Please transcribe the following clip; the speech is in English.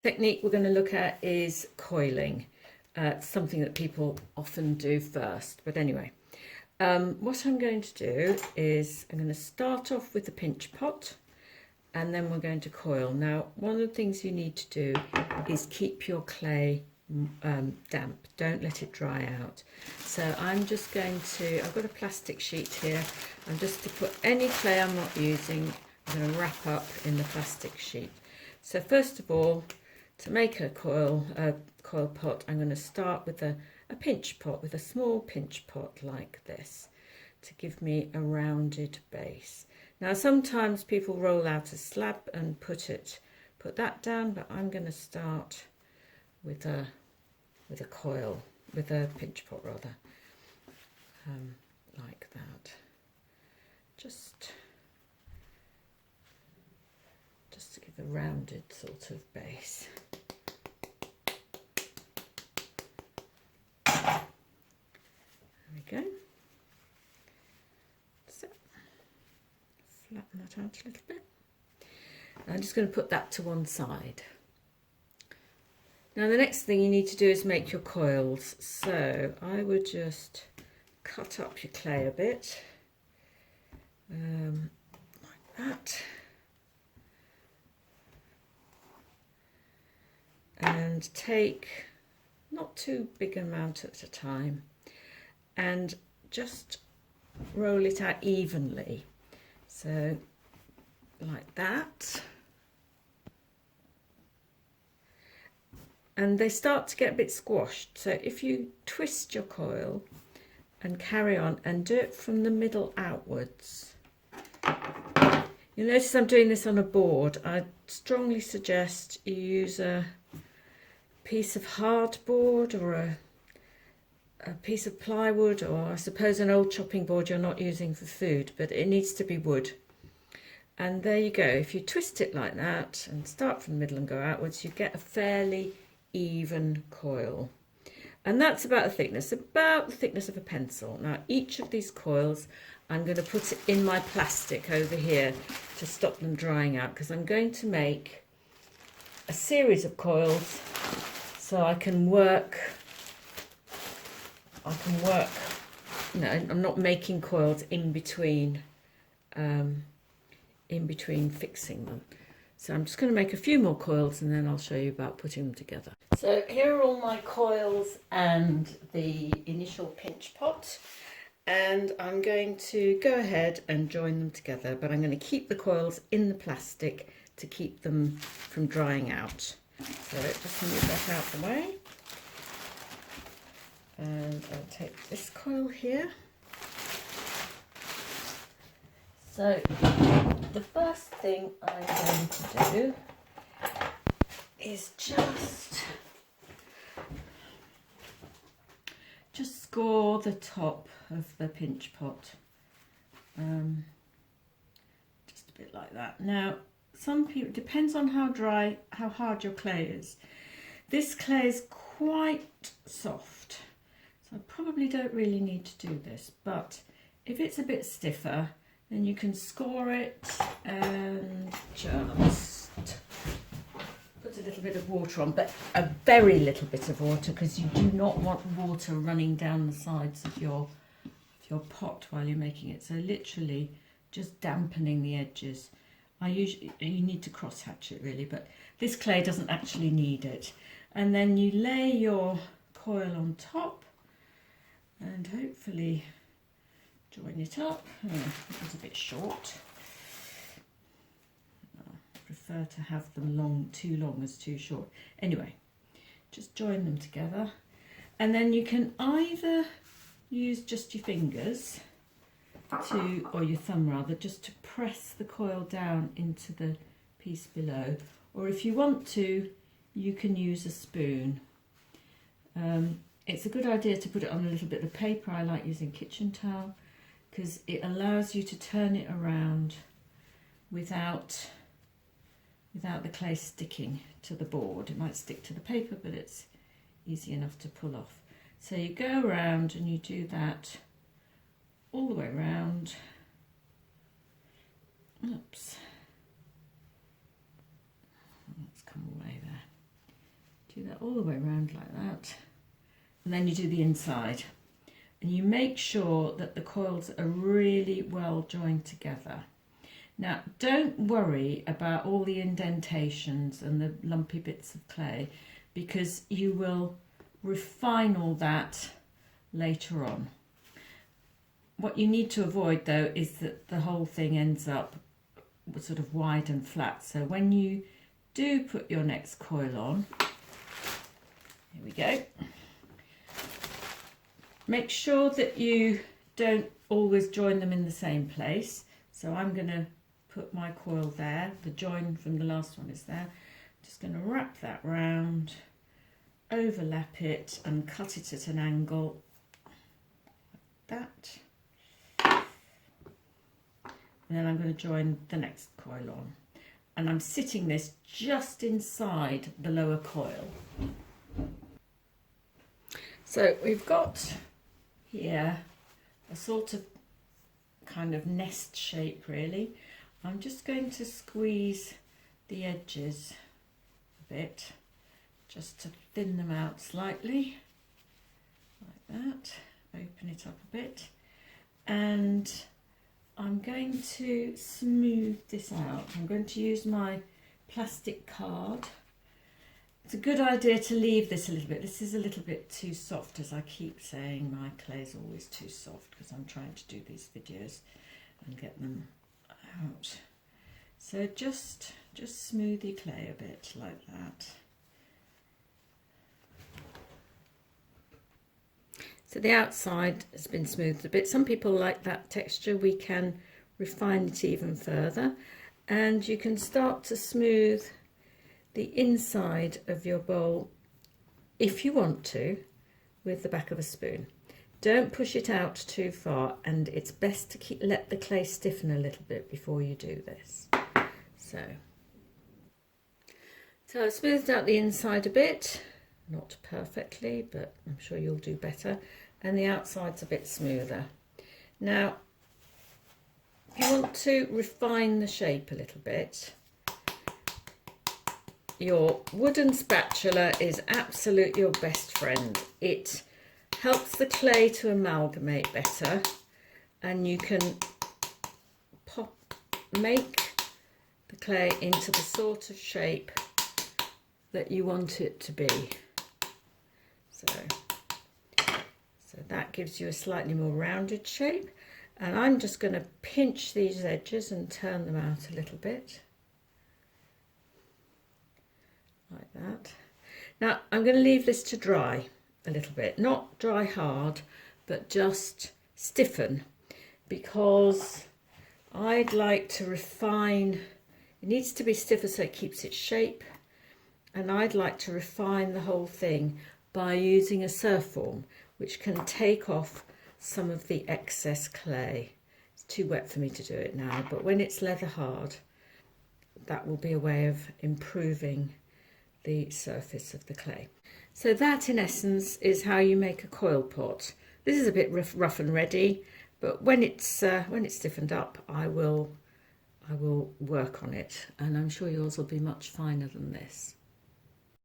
Technique we're going to look at is coiling, something that people often do first. But anyway, what I'm going to do is I'm going to start off with the pinch pot and then we're going to coil. Now, one of the things you need to do is keep your clay damp. Don't let it dry out. So I'm just going to, I've got a plastic sheet here. I'm just to put any clay I'm not using, I'm going to wrap up in the plastic sheet. So first of all, to make a coil pot, I'm going to start with a pinch pot, with a small pinch pot like this, to give me a rounded base. Now sometimes people roll out a slab and put that down, but I'm going to start with a coil, with a pinch pot rather, like that. Just to give a rounded sort of base. There we go. So, flatten that out a little bit. I'm just going to put that to one side. Now the next thing you need to do is make your coils. So I would just cut up your clay a bit, like that. And take not too big an amount at a time and just roll it out evenly. So like that. And they start to get a bit squashed. So if you twist your coil and carry on and do it from the middle outwards. You'll notice I'm doing this on a board. I strongly suggest you use a piece of hardboard or a piece of plywood, or I suppose an old chopping board you're not using for food, but it needs to be wood. And there you go. If you twist it like that and start from the middle and go outwards, you get a fairly even coil. And that's about the thickness of a pencil. Now each of these coils I'm going to put it in my plastic over here to stop them drying out, because I'm going to make a series of coils so I can work, you know, I'm not making coils in between fixing them. So I'm just going to make a few more coils and then I'll show you about putting them together. So here are all my coils and the initial pinch pot, and I'm going to go ahead and join them together, but I'm going to keep the coils in the plastic to keep them from drying out. So just move that out the way, and I'll take this coil here. So the first thing I'm going to do is just score the top of the pinch pot, just a bit like that. Now some people, it depends on how hard your clay is. This clay is quite soft, so I probably don't really need to do this, but if it's a bit stiffer, then you can score it and just put a little bit of water on, but a very little bit of water, because you do not want water running down the sides of your pot while you're making it. So literally just dampening the edges. You need to cross hatch it really, but this clay doesn't actually need it. And then you lay your coil on top and hopefully join it up. Oh, it was a bit short. I prefer to have them too long as too short. Anyway, just join them together, and then you can either use just your fingers or your thumb rather, just to press the coil down into the piece below, or if you want to, you can use a spoon. It's a good idea to put it on a little bit of paper. I like using kitchen towel, because it allows you to turn it around without the clay sticking to the board. It might stick to the paper, but it's easy enough to pull off. So you go around and you do that all the way around. Oops. Let's come away there. Do that all the way around like that. And then you do the inside. And you make sure that the coils are really well joined together. Now, don't worry about all the indentations and the lumpy bits of clay, because you will refine all that later on. What you need to avoid though is that the whole thing ends up sort of wide and flat. So when you do put your next coil on, here we go, make sure that you don't always join them in the same place. So I'm going to put my coil there, the join from the last one is there. Just going to wrap that round, overlap it and cut it at an angle like that. And then I'm going to join the next coil on. And I'm sitting this just inside the lower coil. So we've got here a sort of kind of nest shape really. I'm just going to squeeze the edges a bit just to thin them out slightly like that, open it up a bit, and I'm going to smooth this out. I'm going to use my plastic card. It's a good idea to leave this a little bit. This is a little bit too soft, as I keep saying. My clay is always too soft because I'm trying to do these videos and get them out. So just smooth your clay a bit like that. So the outside has been smoothed a bit. Some people like that texture. We can refine it even further, and you can start to smooth the inside of your bowl if you want to with the back of a spoon. Don't push it out too far, and it's best to let the clay stiffen a little bit before you do this. So I've smoothed out the inside a bit, not perfectly, but I'm sure you'll do better, and the outside's a bit smoother. Now, if you want to refine the shape a little bit, your wooden spatula is absolutely your best friend. It helps the clay to amalgamate better, and you can make the clay into the sort of shape that you want it to be. So that gives you a slightly more rounded shape, and I'm just going to pinch these edges and turn them out a little bit like that. Now I'm going to leave this to dry a little bit, not dry hard, but just stiffen, because I'd like to refine. It needs to be stiffer so it keeps its shape, and I'd like to refine the whole thing by using a surf form, which can take off some of the excess clay. It's too wet for me to do it now, but when it's leather hard, that will be a way of improving the surface of the clay. So that in essence is how you make a coil pot. This is a bit rough and ready, but when it's stiffened up, I will work on it, and I'm sure yours will be much finer than this.